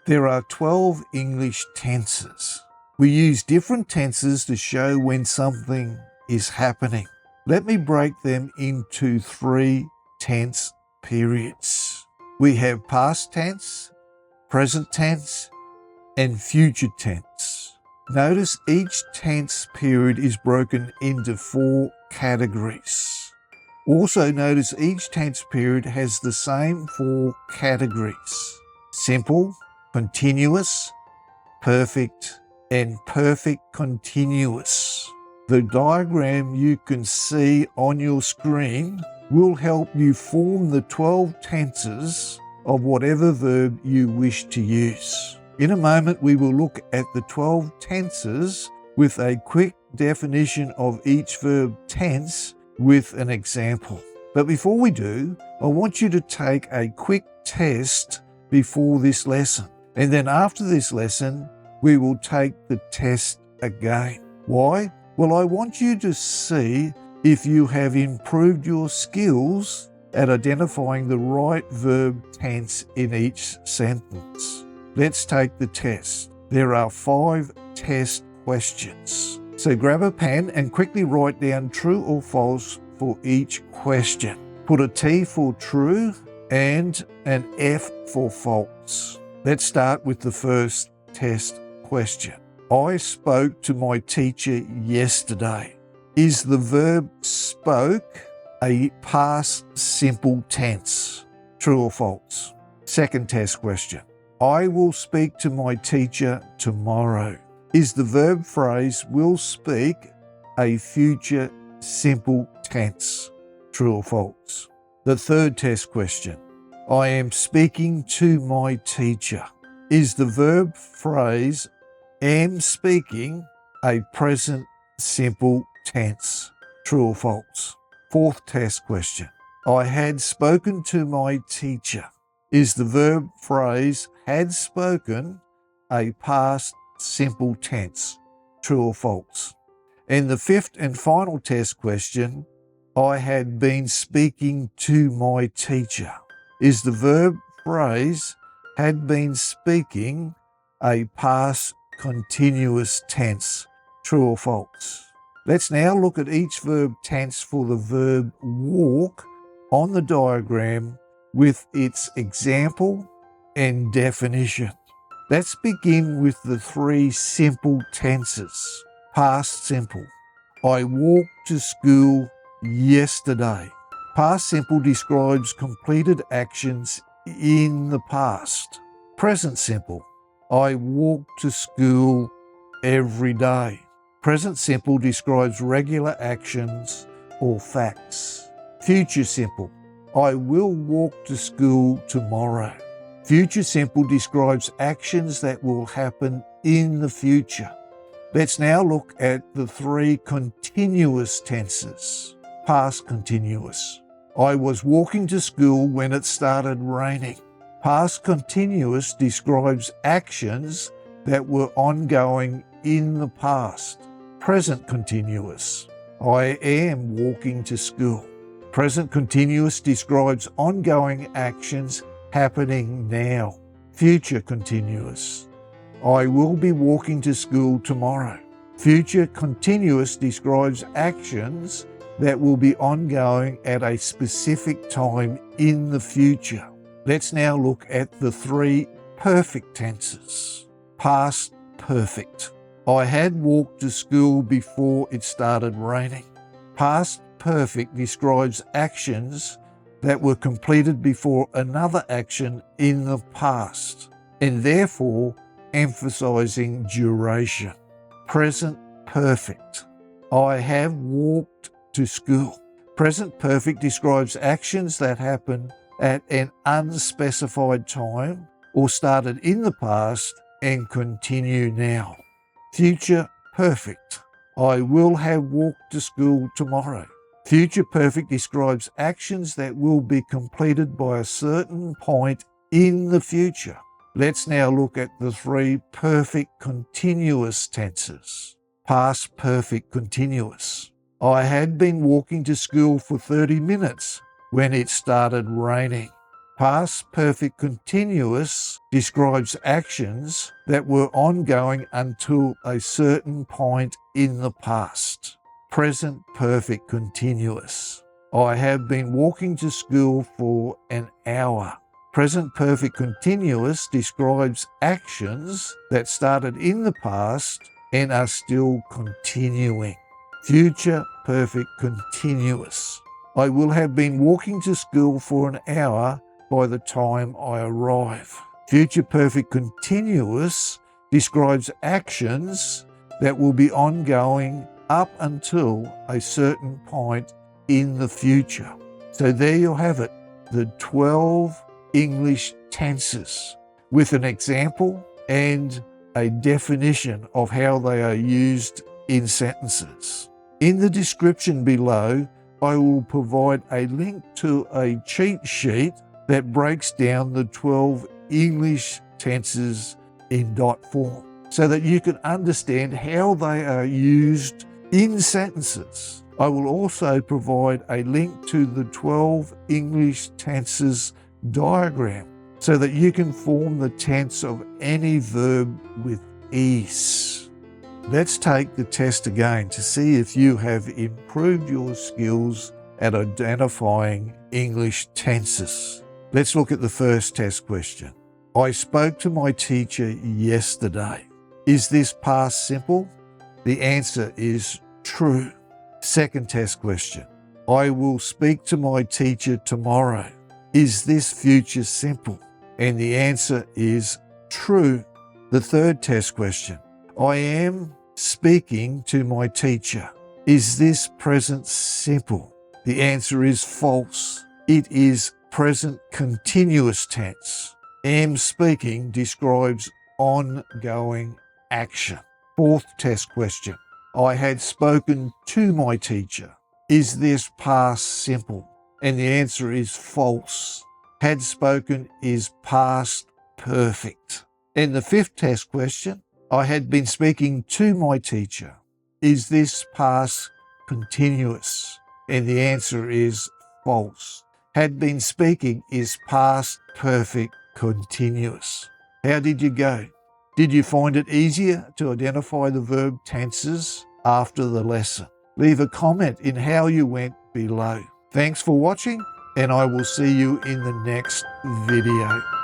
There are 12 English tenses. We use different tenses to show when something is happening. Let me break them into 3 tense periods. We have past tense, present tense, and future tense. Notice each tense period is broken into 4 categories. Also notice each tense period has the same 4 categories: simple, continuous, perfect, and perfect continuous. The diagram you can see on your screen will help you form the 12 tenses of whatever verb you wish to use. In a moment, we will look at the 12 tenses with a quick definition of each verb tense with an example. But before we do, I want you to take a quick test before this lesson. And then after this lesson, we will take the test again. Why? Well, I want you to see if you have improved your skills at identifying the right verb tense in each sentence. Let's take the test. There are 5 test questions. So grab a pen and quickly write down true or false for each question. Put a T for true and an F for false. Let's start with the first test question. I spoke to my teacher yesterday. Is the verb spoke a past simple tense? True or false? Second test question. I will speak to my teacher tomorrow. Is the verb phrase will speak a future simple tense? True or false? The third test question. I am speaking to my teacher. Is the verb phrase am speaking a present simple tense? True or false? Fourth test question. I had spoken to my teacher. Is the verb phrase had spoken a past simple tense? True or false? And the fifth and final test question. I had been speaking to my teacher. Is the verb phrase had been speaking a past continuous tense? True or false? Let's now look at each verb tense for the verb walk on the diagram with its example and definition. Let's begin with the 3 simple tenses. Past simple. I walked to school yesterday. Past simple describes completed actions in the past. Present simple. I walk to school every day. Present simple describes regular actions or facts. Future simple. I will walk to school tomorrow. Future simple describes actions that will happen in the future. Let's now look at the 3 continuous tenses. Past continuous. I was walking to school when it started raining. Past continuous describes actions that were ongoing in the past. Present continuous. I am walking to school. Present continuous describes ongoing actions happening now. Future continuous. I will be walking to school tomorrow. Future continuous describes actions that will be ongoing at a specific time in the future. Let's now look at the 3 perfect tenses. Past perfect. I had walked to school before it started raining. Past perfect describes actions that were completed before another action in the past, and therefore emphasizing duration. Present perfect. I have walked to school. Present perfect describes actions that happen at an unspecified time or started in the past and continue now. Future perfect. I will have walked to school tomorrow. Future perfect describes actions that will be completed by a certain point in the future. Let's now look at the 3 perfect continuous tenses. Past perfect continuous. I had been walking to school for 30 minutes when it started raining. Past perfect continuous describes actions that were ongoing until a certain point in the past. Present perfect continuous. I have been walking to school for an hour. Present perfect continuous describes actions that started in the past and are still continuing. Future perfect continuous. I will have been walking to school for an hour by the time I arrive. Future perfect continuous describes actions that will be ongoing up until a certain point in the future. So there you have it, the 12 English tenses with an example and a definition of how they are used in sentences. In the description below, I will provide a link to a cheat sheet that breaks down the 12 English tenses in dot form so that you can understand how they are used in sentences. I will also provide a link to the 12 English tenses diagram so that you can form the tense of any verb with ease. Let's take the test again to see if you have improved your skills at identifying English tenses. Let's look at the first test question. I spoke to my teacher yesterday. Is this past simple? The answer is true. Second test question. I will speak to my teacher tomorrow. Is this future simple? And the answer is true. The third test question. I am speaking to my teacher. Is this present simple? The answer is false. It is present continuous tense. Am speaking describes ongoing action. Fourth test question. I had spoken to my teacher. Is this past simple? And the answer is false. Had spoken is past perfect. And the fifth test question. I had been speaking to my teacher. Is this past continuous? And the answer is false. Had been speaking is past perfect continuous. How did you go? Did you find it easier to identify the verb tenses after the lesson? Leave a comment in how you went below. Thanks for watching, and I will see you in the next video.